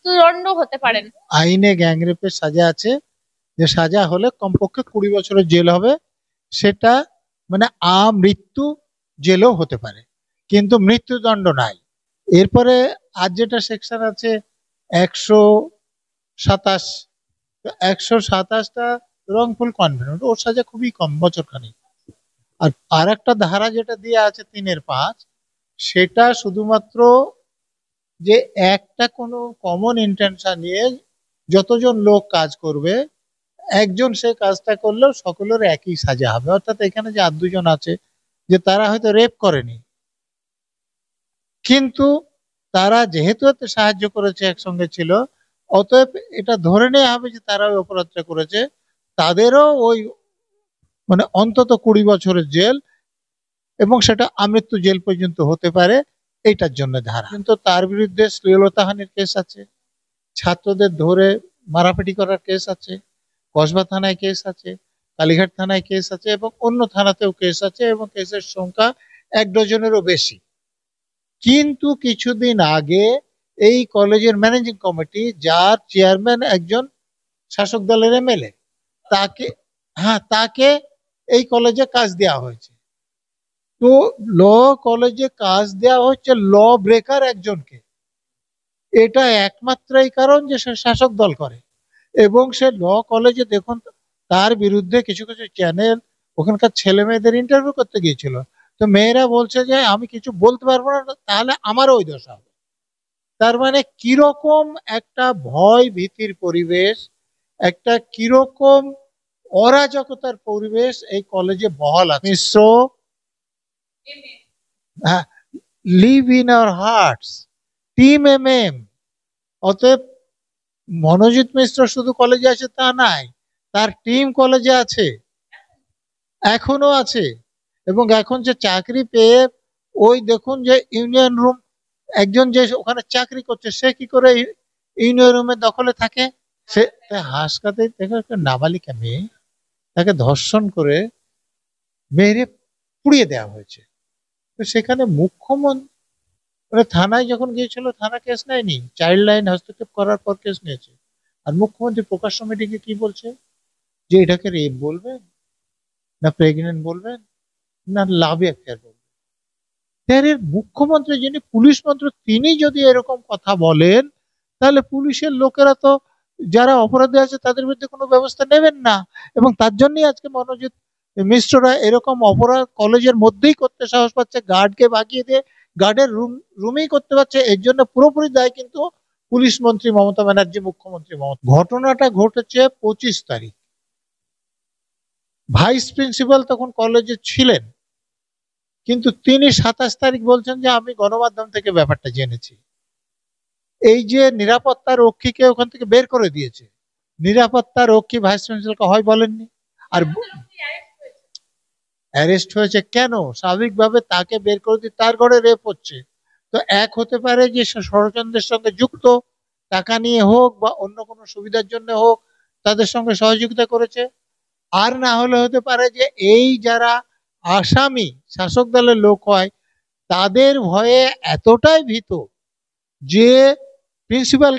মৃত্যুদণ্ড হতে পারেন। আইনে গ্যাংরেপের সাজা আছে, যে সাজা হলে কমপক্ষে 20 বছরের জেল হবে। সেটা মানে আমৃত্যু জেলও হতে পারে, কিন্তু মৃত্যুদণ্ড নাই। এরপরে আর যেটা সেকশন আছে 127, 127টা রংফুল কনভেনশন, ওর সাজা খুবই কম, বছরখানেক। আর আরেকটা ধারা যেটা দিয়ে আছে 3-5, সেটা শুধুমাত্র যে একটা কোনো কমন ইন্টেনশন নিয়ে যতজন লোক কাজ করবে, একজন সে কাজটা করলেও সকলের একই সাজা হবে। অর্থাৎ এখানে যে আর দুজন আছে, যে তারা হয়তো রেপ করেনি, কিন্তু তারা যেহেতু এতে সাহায্য করেছে, একসঙ্গে ছিল, অতএব এটা ধরে নেওয়া হবে যে তারা ওই অপরাধটা করেছে, তাদেরও ওই মানে অন্তত 20 বছরের জেল, এবং সেটা আমৃত্যু জেল পর্যন্ত হতে পারে, এইটার জন্য ধারা। কিন্তু তার বিরুদ্ধে শ্লীলতাহানির কেস আছে, ছাত্রদের ধরে মারাপিটি করার কেস আছে, কসবা থানায় কেস আছে, কালীঘাট থানায় কেস আছে, এবং অন্য থানাতেও কেস আছে, এবং কেসের সংখ্যা 1 ডজনেরও বেশি। কিন্তু কিছুদিন আগে এই কলেজের ম্যানেজিং কমিটি, যার চেয়ারম্যান একজন শাসক দলের এমএলএ, তাকে এই কলেজে কাজ দেওয়া হয়েছে। তো ল কলেজে কাজ দেওয়া হচ্ছে ল ব্রেকার একজনকে। এটা একমাত্র এই কারণ যে সে শাসক দল করে, এবং সে ল কলেজে দেখুন তার বিরুদ্ধে কিছু কিছু চ্যানেল ওখানকার ছেলে মেয়েদের ইন্টারভিউ করতে গিয়েছিল, তো মেয়েরা বলছে যে আমি কিছু বলতে পারবো না, তাহলে আমারও ওই দশা হবে। তার মানে কিরকম একটা ভয় ভীতির পরিবেশ, একটা কিরকম অরাজকতার পরিবেশ এই কলেজে বহাল আছে। Mishra, live in our hearts, team MM. অতএব মনোজিৎ মিশ্র শুধু কলেজে আছে তা নাই, তার টিম কলেজে আছে, এখনো আছে। এবং এখন যে চাকরি পেয়ে ওই দেখুন যে ইউনিয়ন রুম, একজন যে ওখানে চাকরি করছে সে কি করে ইউনিয়ন রুমের দখলে থাকে? সে হাসকাতে দেখো, একটা নাবালিকা মেয়ে, তাকে ধর্ষণ করে মেরে পুড়িয়ে দেওয়া হয়েছে। তো সেখানে মুখ্যমন্ত্রী থানায় যখন গিয়েছিল, থানা কেস নেয়নি, চাইল্ড লাইন হস্তক্ষেপ করার পর কেস নিয়েছে। আর মুখ্যমন্ত্রী প্রকাশ্য মিটিংয়ে কি বলছে, যে এটাকে রেপ বলবেন না প্রেগনেন্ট বলবেন না লাভ অ্যাফেয়ার বলবেন? মুখ্যমন্ত্রী যিনি পুলিশ মন্ত্রী, তিনি যদি এরকম কথা বলেন, তাহলে পুলিশের লোকেরা তো যারা অপরাধী আছে তাদের বিরুদ্ধে কোনো ব্যবস্থা নেবেন না। এবং তার জন্যই আজকে মনোজিৎ মিশ্ররা এরকম অপরাধ কলেজের মধ্যেই করতে সাহস পাচ্ছে, গার্ডকে বাগিয়ে দিয়ে গার্ডের রুমেই করতে পারছে। এর জন্য পুরোপুরি দায় কিন্তু পুলিশ মন্ত্রী মমতা ব্যানার্জি, মুখ্যমন্ত্রী মমতা। ঘটনাটা ঘটেছে 25 তারিখ। ভাইস প্রিন্সিপাল তখন কলেজে ছিলেন, কিন্তু তিনি 27 তারিখ বলছেন যে আমি গণমাধ্যম থেকে ব্যাপারটা জেনেছি। এই যে নিরাপত্তা রক্ষীকে ওখান থেকে বের করে দিয়েছে, নিরাপত্তা রক্ষী ভাইস প্রিন্সিপালকে হয় বলেননি। আর অ্যারেস্ট হয়েছে কেন? স্বাভাবিকভাবে তাকে বের করে দিয়ে তার ঘরে রেপ হচ্ছে। তো এক হতে পারে যে ষড়যন্ত্রের সঙ্গে যুক্ত, টাকা নিয়ে হোক বা অন্য কোনো সুবিধার জন্য হোক, তাদের সঙ্গে সহযোগিতা করেছে। আর না হলে হতে পারে যে এই যারা আসামি শাসক দলের লোক হয়, তাদের ভয়ে এতটাই ভীত যে প্রিন্সিপাল,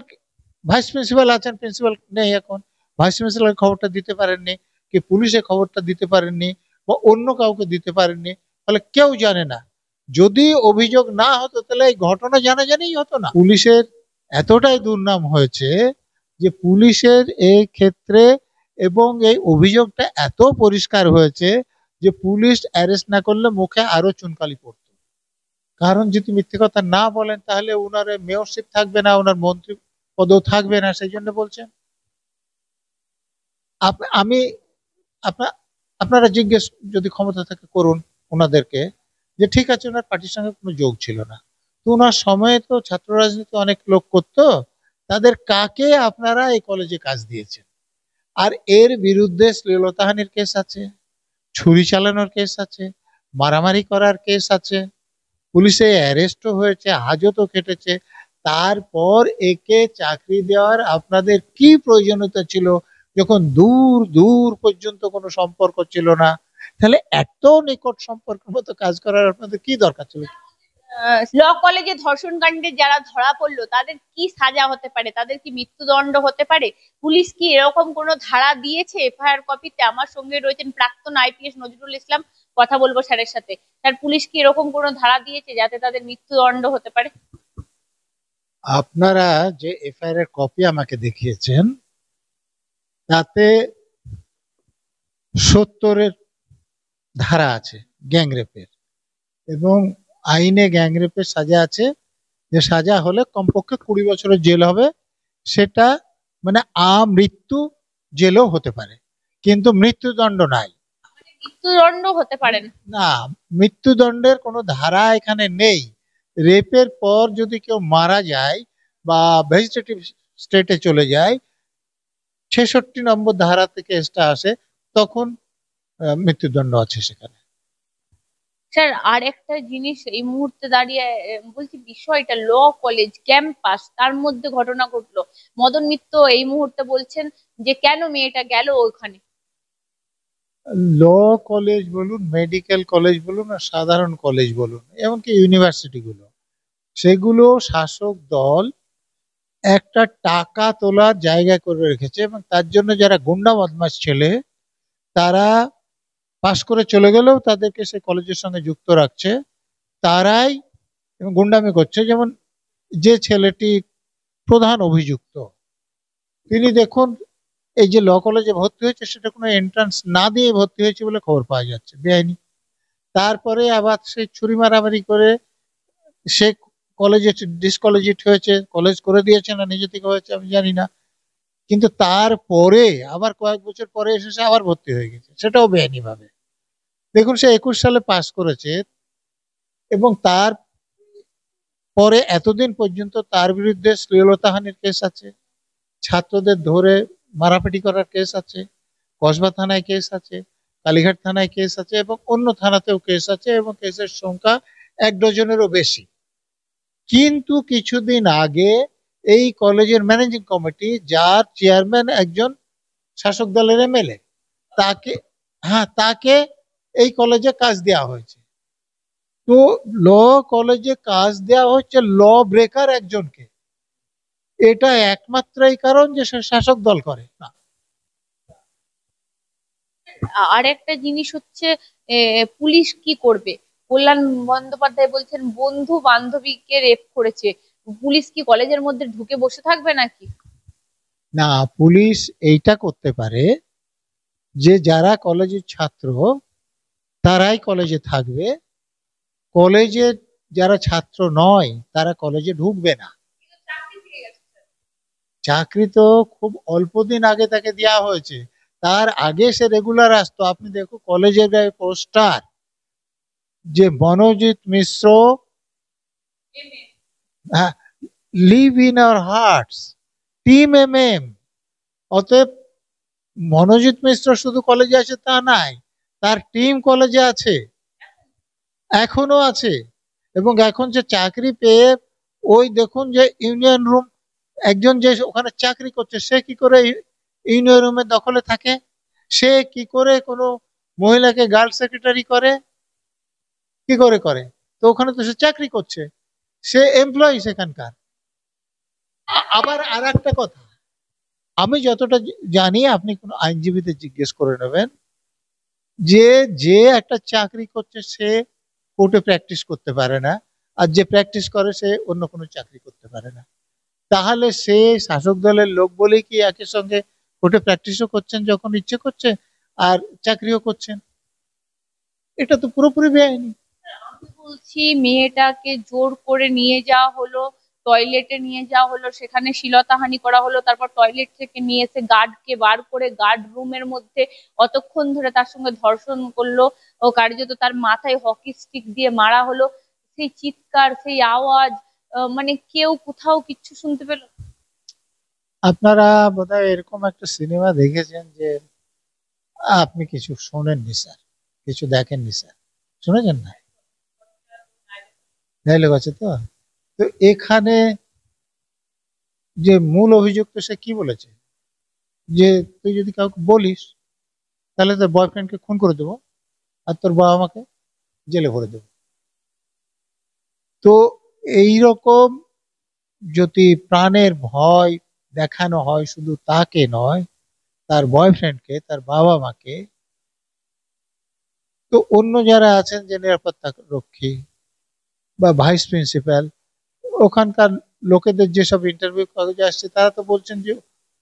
ভাইস প্রিন্সিপাল আছেন, প্রিন্সিপাল নেই এখন, ভাইস প্রিন্সিপাল খবরটা দিতে পারেননি, কি পুলিশে খবরটা দিতে পারেননি, বা অন্য কাউকে দিতে পারেননি, তাহলে কেউ জানে না। যদি অভিযোগ না হতো তাহলে এই ঘটনা জানাজানিই হতো না। পুলিশের এতটাই দুর্নাম হয়েছে যে পুলিশের এই ক্ষেত্রে, এবং এই অভিযোগটা এত পরিষ্কার হয়েছে যে পুলিশ অ্যারেস্ট না করলে মুখে আরো চুনকালি পড়তো। কারণ যদি মিথ্যে কথা না বলেন তাহলে ওনার মেয়রশিপ থাকবে না, ওনার মন্ত্রী পদও থাকবে না। সেই জন্য বলছেন। আমি আপনারা জিজ্ঞেস যদি ক্ষমতা থাকে করুন ওনাদেরকে, যে ঠিক আছে ওনার পার্টির সঙ্গে কোনো যোগ ছিল না, তো ওনার সময়ে তো ছাত্র রাজনীতি অনেক লোক করতো, তাদের কাকে আপনারা এই কলেজে কাজ দিয়েছেন? আর এর বিরুদ্ধে শ্লীলতাহানির কেস আছে, ছুরি চালানোর কেস আছে, মারামারি করার কেস আছে, পুলিশে অ্যারেস্টও হয়েছে, হাজতও কেটেছে। তারপর একে চাকরি দেওয়ার আপনাদের কি প্রয়োজনীয়তা ছিল, যখন দূর দূর পর্যন্ত কোনো সম্পর্ক ছিল না? তাহলে এত নিকট সম্পর্কের মতো কাজ করার আপনাদের কি দরকার ছিল? ল কলেজে ধর্ষণ কাণ্ডে যারা ধরা পড়লো তাদের কি সাজা হতে পারে, তাদের কি মৃত্যুদণ্ড হতে পারে? পুলিশ কি এরকম কোনো ধারা দিয়েছে এফআইআর কপিতে? আমার সঙ্গে রয়েছেন প্রাক্তন আইপিএস নজরুল ইসলাম, কথা বলবো স্যারের সাথে। স্যার, পুলিশ কি এরকম কোনো ধারা দিয়েছে যাতে তাদের মৃত্যুদণ্ড হতে পারে? আপনারা যে এফআইআর এর কপি আমাকে দেখিয়েছেন তাতে 70-এর ধারা আছে গ্যাংরেপের, এবং আইনে গ্যাংরেপের সাজা আছে, যে সাজা হলে কমপক্ষে 20 বছরের জেল হবে। সেটা মানে আমৃত্যু জেলও হতে পারে, কিন্তু মৃত্যুদণ্ড নাই। মৃত্যুদণ্ড হতে পারে না? না, মৃত্যুদণ্ডের কোনো ধারা এখানে নেই। রেপের পর যদি কেউ মারা যায় বা ভেজিটেটিভ স্টেটে চলে যায়, 66 নম্বর ধারা থেকে কেসটা আসে, তখন মৃত্যুদণ্ড আছে সেখানে। স্যার, আর একটা জিনিস এই মুহূর্তে দাঁড়িয়ে বলছি, বিষয়টা ল কলেজ ক্যাম্পাস, তার মধ্যে ঘটনা ঘটলো। মদন মিত্র এই মুহূর্তে বলছেন যে কেন মেয়েটা গেল ওখানে। ল কলেজ বলুন, মেডিকেল কলেজ বলুন, আর সাধারণ কলেজ বলুন, এমনকি ইউনিভার্সিটিগুলো, সেগুলো শাসক দল একটা টাকা তোলার জায়গা করে রেখেছে, এবং তার জন্য যারা গুন্ডা বদমাশ ছেলে তারা পাশ করে চলে গেলেও তাদেরকে সে কলেজের সঙ্গে যুক্ত রাখছে, তারাই এবং গুন্ডামি করছে। যেমন যে ছেলেটি প্রধান অভিযুক্ত, তিনি দেখুন এই যে ল কলেজে ভর্তি হয়েছে সেটা কোনো এন্ট্রান্স না দিয়ে ভর্তি হয়েছে বলে খবর পাওয়া যাচ্ছে, বেআইনি। তারপরে আবার সে ছুরি মারামারি করে সে কলেজে ডিসকলেজিট হয়েছে, কলেজ করে দিয়েছে না নিজে থেকে হয়েছে আমি জানি না, কিন্তু তারপরে আবার কয়েক বছর পরে এসে সে আবার ভর্তি হয়ে গেছে, সেটাও বেআইনি ভাবে। দেখুন, সে 21 সালে পাস করেছে, এবং তার পরে এতদিন পর্যন্ত তার বিরুদ্ধে শ্লীলতাহানির কেস আছে, ছাত্রদের ধরে মারাপিটি করার কেস আছে, কসবা থানায় কেস আছে, কালীঘাট থানায় কেস আছে, এবং অন্য থানাতেও কেস আছে, এবং কেসের সংখ্যা 1 ডজনেরও বেশি। কিন্তু কিছুদিন আগে এই কলেজের ম্যানেজিং কমিটি, যার চেয়ারম্যান একজন শাসক দলের এমএলএ, তাকে, হ্যাঁ, তাকে এই কলেজে কাজ দেওয়া হয়েছে। তো ল কলেজে কাজ দেওয়া হচ্ছে ল ব্রেকার একজনকে, এটা একমাত্রই কারণ যে সে শাসক দল করে না। আর একটা জিনিস হচ্ছে, পুলিশ কি করবে? কল্যাণ বন্দ্যোপাধ্যায় বলছেন বন্ধু বান্ধবীকে রেপ করেছে, পুলিশ কি কলেজের মধ্যে ঢুকে বসে থাকবে নাকি? না, পুলিশ এইটা করতে পারে যে যারা কলেজের ছাত্র তারাই কলেজে থাকবে, কলেজের যারা ছাত্র নয় তারা কলেজে ঢুকবে না। চাকরি তো খুব অল্প দিন আগে তাকে দেওয়া হয়েছে, তার আগে সে রেগুলার আসতো। আপনি দেখুন কলেজের গায়ে পোস্টার, যে Manojit Mishra live in our hearts, team M. অতএব মনোজিৎ মিশ্র শুধু কলেজে আছে তা নাই, তার টিম কলেজে আছে, এখনো আছে। এবং এখন যে চাকরি পেয়ে, ওই দেখুন যে ইউনিয়ন রুম, একজন যে ওখানে চাকরি করছে সে কি করে ইউনিয়ন রুমের দখলে থাকে, সে কি করে কোনো মহিলাকে গার্ল সেক্রেটারি করে, কি করে করে? তো ওখানে তো সে চাকরি করছে, সে এমপ্লয়ি সেখানকার। আবার আর একটা কথা, আমি যতটা জানি, আপনি কোনো আইনজীবীদের জিজ্ঞেস করে নেবেন, যে যে একটা চাকরি করছে সে কোর্টে প্র্যাকটিস করতে পারে না, আর যে প্র্যাকটিস করে সে অন্য কোনো চাকরি করতে পারে না। তাহলে সে শাসক দলের লোক বলেই কি একই সঙ্গে কোর্টে প্র্যাকটিসও করছেন যখন ইচ্ছে করছে, আর চাকরিও করছেন? এটা তো পুরোপুরি বেআইনি। আমি বলছি মেয়েটাকে জোর করে নিয়ে যাওয়া হলো, টয়লেটে নিয়ে যাওয়া হলো, সেখানে শ্লীলতাহানি করা হলো, তারপর টয়লেট থেকে নিয়ে এসে গার্ডকে বার করে গার্ড রুমের মধ্যে অতক্ষণ ধরে তার সঙ্গে ধর্ষণ করলো, ও কার্যত তার মাথায় হকি স্টিক দিয়ে মারা হলো। সেই চিৎকার, সেই আওয়াজ, মানে কেউ কোথাও কিচ্ছু শুনতে পেল না। আপনারা বোধহয় এরকম একটা সিনেমা দেখেছেন, যে আপনি কিছু শোনেননি স্যার, কিছু দেখেননি স্যার, শুনেছেন না? ডায়লগ আছে তো। তো এখানে যে মূল অভিযুক্ত সে কি বলেছে, যে তুই যদি কাউকে বলিস তাহলে তোর বয়ফ্রেন্ডকে খুন করে দেবো, আর তোর বাবা মাকে জেলে ভরে দেবো। তো এই রকম যদি প্রাণের ভয় দেখানো হয়, শুধু তাকে নয়, তার বয়ফ্রেন্ডকে, তার বাবা মাকে, তো অন্য যারা আছেন যে নিরাপত্তা রক্ষী বা ভাইস প্রিন্সিপাল, ওখানকার লোকেদের যেসব ইন্টারভিউ কাগজে আসছে তারা তো বলছেন যে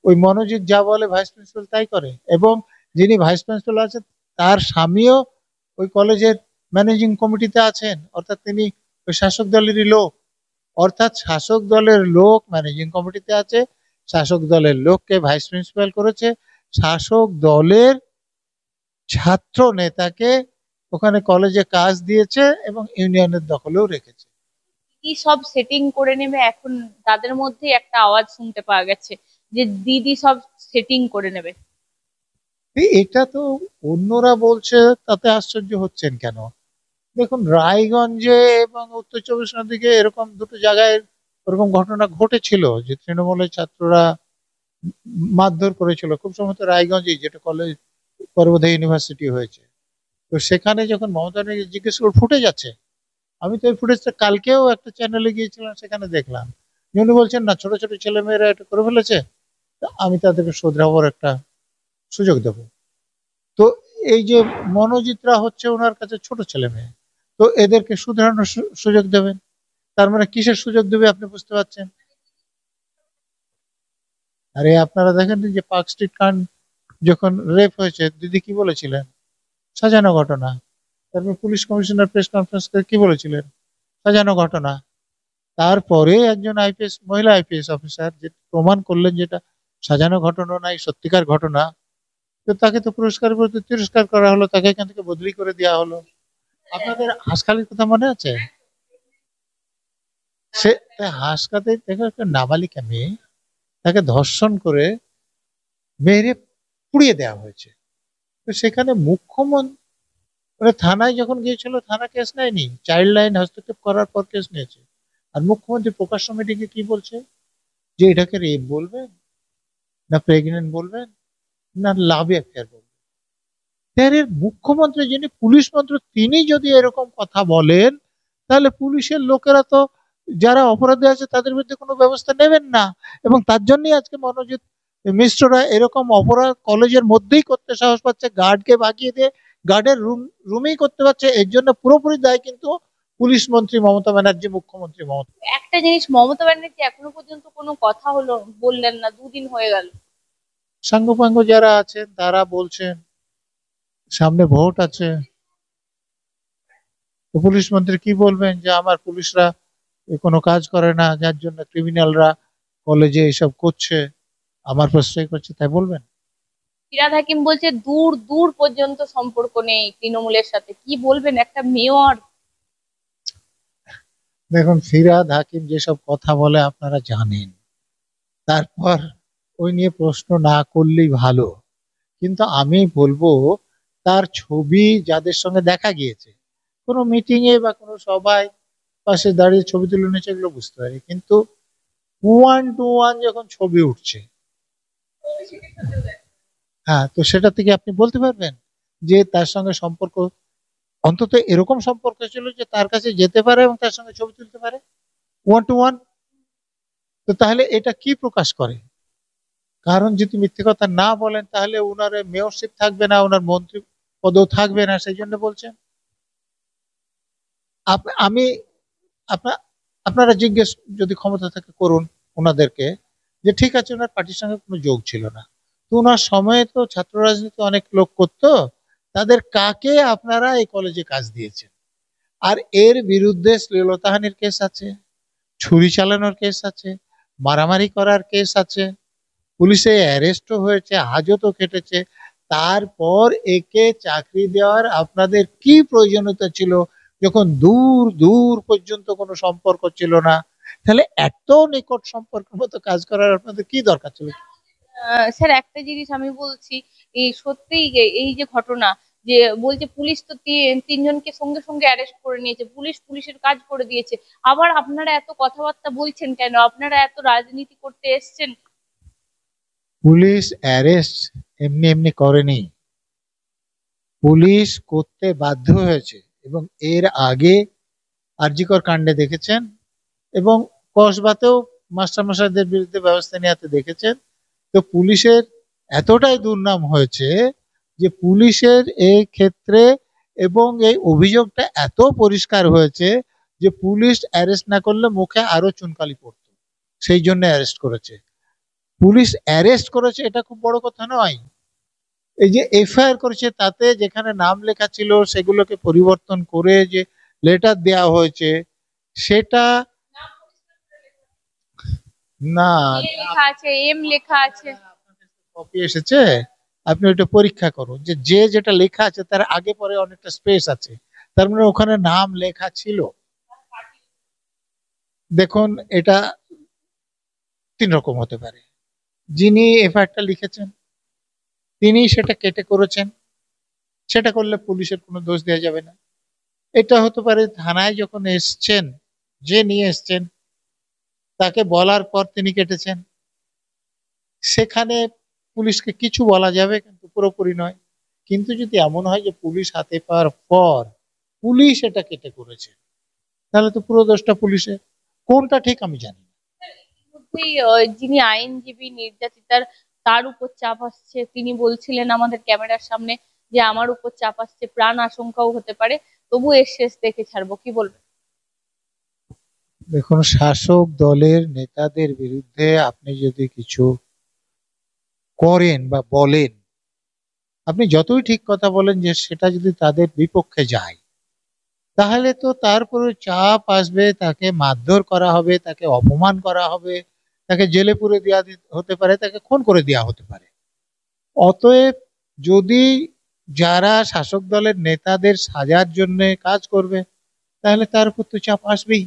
ওই মনোজিৎ যা বলে ভাইস প্রিন্সিপাল তাই করে, এবং যিনি ভাইস প্রিন্সিপাল আছেন তার স্বামীও ওই কলেজের ম্যানেজিং কমিটিতে আছেন, অর্থাৎ তিনি ওই শাসক দলেরই লোক। অর্থাৎ শাসক দলের লোক ম্যানেজিং কমিটিতে আছে, শাসক দলের লোককে ভাইস প্রিন্সিপাল করেছে, শাসক দলের ছাত্র নেতাকে ওখানে কলেজে কাজ দিয়েছে এবং ইউনিয়নের দখলেও রেখেছে। কি সব সেটিং করে নেবে এখন? তাদের মধ্যে একটা আওয়াজ শুনতে পাওয়া গেছে যে দিদি সব সেটিং করে নেবে। এটা তো অন্যরা বলছে, তাতে আশ্চর্য হচ্ছেন কেন? দেখুন, রায়গঞ্জে এবং উত্তর চব্বিশ পরগনার এরকম দুটো জায়গায় ওরকম ঘটনা ঘটেছিল যে তৃণমূলের ছাত্ররা মারধর করেছিল, খুব সম্ভবত রায়গঞ্জে, যেটা কলেজ পরে বোধহয় ইউনিভার্সিটি হয়েছে। তো সেখানে যখন মমতা ব্যানার্জি জিজ্ঞেস করে ফুটে যাচ্ছে, আমি তো এই ফুটেজটা কালকেও একটা চ্যানেলে গিয়েছিলাম, সেখানে দেখলাম যে উনি বলছেন না, ছোট ছোট ছেলে মেয়েরা এটা করে ফেলেছে, তা আমি তাদেরকে শোধরাবার একটা সুযোগ দেবো। তো এই যে মনোজিতরা হচ্ছে ওনার কাছে ছোট ছেলে মেয়ে, তো এদেরকে শুধরানোর সুযোগ দেবেন, তার মানে কিসের সুযোগ দেবে আপনি বুঝতে পারছেন? আরে আপনারা দেখেন যে পার্ক স্ট্রিট কাণ্ড যখন রেপ হয়েছে, দিদি কি বলেছিলেন? সাজানো ঘটনা। তারপর পুলিশ কমিশনার প্রেস কনফারেন্স করে কি বলেছিলেন? সাজানো ঘটনা। তারপরে একজন আইপিএস, মহিলা আইপিএস অফিসার যে প্রমাণ করলেন যেটা সাজানো ঘটনা নাই, সত্যিকার ঘটনা, তো তাকে তো পুরস্কার করতে তিরস্কার করা হলো, তাকে এখান থেকে বদলি করে দেওয়া হলো। আপনাদের হাসখালির কথা মনে আছে? সে হাসখাতে দেখো একটা নাবালিকা মেয়ে, তাকে ধর্ষণ করে মেরে পুড়িয়ে দেওয়া হয়েছে। তো সেখানে মুখ্যমন্ত্রী থানায় যখন গিয়েছিল, থানা কেস নেয়নি, চাইল্ড লাইন হস্তক্ষেপ করার পর কেস নিয়েছে। আর মুখ্যমন্ত্রী প্রকাশ্য মিটিংয়ে কি বলছে? যে এটাকে রেপ বলবেন, না প্রেগনেন্ট বলবেন, না লাভ অ্যাফেয়ার বলবেন? এর মুখ্যমন্ত্রী যিনি পুলিশ মন্ত্রী, তিনি যদি এরকম কথা বলেন, তাহলে পুলিশের লোকেরা তো যারা অপরাধী আছে তাদের বিরুদ্ধে কোনো ব্যবস্থা নেবেন না। এবং তার জন্যই আজকে মনোজিৎ মিশ্ররা এরকম অপরাধ কলেজের মধ্যেই করতে সাহস পাচ্ছে, গার্ডকে বাগিয়ে দিয়ে গার্ডের রুমেই করতে পারছে। এর জন্য পুরোপুরি দায় কিন্তু পুলিশ মন্ত্রী মমতা ব্যানার্জি, মুখ্যমন্ত্রী মমতা। একটা জিনিস, মমতা ব্যানার্জি এখনো পর্যন্ত কোনো কথা বললেন না, দুদিন হয়ে গেল। সাঙ্গপাঙ্গ যারা আছেন তারা বলছেন সামনে ভোট আছে, তো পুলিশ মন্ত্রী কি বলবেন যে আমার পুলিশরা কোনো কাজ করে না, যার জন্য ক্রিমিনালরা কলেজে এসব করছে, আমার প্রশ্রয় করছে, তাই বলবেন? ফিরহাদ হাকিম বলছে দূর দূর পর্যন্ত সম্পর্ক নেই তৃণমূলের সাথে। কি বলবেন একটা মেয়র? দেখুন, ফিরহাদ হাকিম যেসব কথা বলে আপনারা জানেন, তারপর ওই নিয়ে প্রশ্ন না করলেই ভালো। কিন্তু আমি বলবো, তার ছবি যাদের সঙ্গে দেখা গিয়েছে কোনো মিটিং এ বা কোনো সভায় পাশে দাঁড়িয়ে ছবি তুলে নিচ্ছে, এগুলো বুঝতে পারি, কিন্তু ওয়ান টু ওয়ান যখন ছবি উঠছে, হ্যাঁ, তো সেটা থেকে আপনি বলতে পারবেন যে তার সঙ্গে সম্পর্ক, অন্তত এরকম সম্পর্ক ছিল যে তার কাছে যেতে পারে এবং তার সঙ্গে ছবি তুলতে পারে ওয়ান টু ওয়ান? তো তাহলে এটা কি প্রকাশ করে? কারণ যদি মিথ্যে কথা না বলেন, তাহলে ওনার মেয়রশিপ থাকবে না, ওনার মন্ত্রী পদও থাকবে না, সেই জন্য বলছেন। আমি আপনা- আপনারা জিজ্ঞেস যদি ক্ষমতা থাকে করুন ওনাদেরকে, যে ঠিক আছে ওনার পার্টির সঙ্গে কোনো যোগ ছিল না, তো ওনার সময়ে তো ছাত্র রাজনীতি অনেক লোক করতো, তাদের কাকে আপনারা এই কলেজে কাজ দিয়েছেন? আর এর বিরুদ্ধে শ্লীলতাহানির কেস আছে, ছুরি চালানোর কেস আছে, মারামারি করার কেস আছে, পুলিশে অ্যারেস্টও হয়েছে, হাজতও খেটেছে। তারপর একে চাকরি দেওয়ার আপনাদের কি প্রয়োজনীয়তা ছিল, যখন দূর দূর পর্যন্ত কোনো সম্পর্ক ছিল না? তাহলে এত নিকট সম্পর্কের মতো কাজ করার আপনাদের কি দরকার ছিল? স্যার একটা জিনিস আমি বলছি, এই সত্যি এই যে ঘটনা, যে বলছে পুলিশ তো তিনজনকে সঙ্গে সঙ্গে অ্যারেস্ট করে নিয়েছে, পুলিশ পুলিশের কাজ করে দিয়েছে, আবার আপনারা এত কথাবার্তা বলছেন কেন? আপনারা এত রাজনীতি করতে এসছেন? পুলিশ অ্যারেস্ট এমনি এমনি করেনি, পুলিশ করতে বাধ্য হয়েছে। এবং এর আগে আরজিকর কাণ্ডে দেখেছেন, এবং কসবাতেও মাস্টারমশাইদের বিরুদ্ধে ব্যবস্থা নেওয়াতে দেখেছেন। তো পুলিশের এতটাই দুর্নাম হয়েছে যে পুলিশের এই ক্ষেত্রে, এবং এই অভিযোগটা এত পরিষ্কার হয়েছে যে পুলিশ অ্যারেস্ট না করলে মুখে আরো চুনকালি পড়তো, সেই জন্য অ্যারেস্ট করেছে। পুলিশ অ্যারেস্ট করেছে, এটা খুব বড় কথা নয়। এই যে এফআইআর করেছে, তাতে যেখানে নাম লেখা ছিল সেগুলোকে পরিবর্তন করে যে লেটার দেওয়া হয়েছে, সেটা না। লেখা আছে, এম লেখা আছে। কপি এসেছে, আপনি ওইটা পরীক্ষা করুন যে যেটা লেখা আছে তার আগে পরে অনেকটা স্পেস আছে, তার মানে ওখানে নাম লেখা ছিল। দেখুন, এটা তিন রকম হতে পারে। যিনি এফআইআরটা লিখেছেন তিনি সেটা কেটে করেছেন, সেটা করলে পুলিশের কোনো দোষ দেওয়া যাবে না। এটা হতে পারে থানায় যখন এসছেন, যে নিয়ে এসছেন তাকে বলার পর তিনি কেটেছেন, সেখানে পুলিশকে কিছু বলা যাবে কিন্তু পুরোপুরি নয়। কিন্তু যদি এমন হয় যে পুলিশ হাতে পাওয়ার পর পুলিশ এটা কেটে করেছে, তাহলে তো পুরো দোষটা পুলিশের। কোনটা ঠিক আমি জানি না। মধ্যেই যিনি আইনজীবী নির্যাতিতার, তার উপর চাপ আসছে, তিনি বলছিলেন আমাদের ক্যামেরার সামনে যে আমার উপর চাপ আসছে, প্রাণ আশঙ্কাও হতে পারে, তবু এর শেষ দেখে ছাড়বো, কি বলবেন? দেখুন, শাসক দলের নেতাদের বিরুদ্ধে আপনি যদি কিছু করেন বা বলেন, আপনি যতই ঠিক কথা বলেন, যে সেটা যদি তাদের বিপক্ষে যায়, তাহলে তো তারপরে চাপ আসবে, তাকে মারধর করা হবে, তাকে অপমান করা হবে, তাকে জেলে পুরে দেওয়া হতে পারে, তাকে খুন করে দেওয়া হতে পারে। অতএব, যদি যারা শাসক দলের নেতাদের সাজার জন্য কাজ করবে, তাহলে তার উপর তো চাপ আসবেই।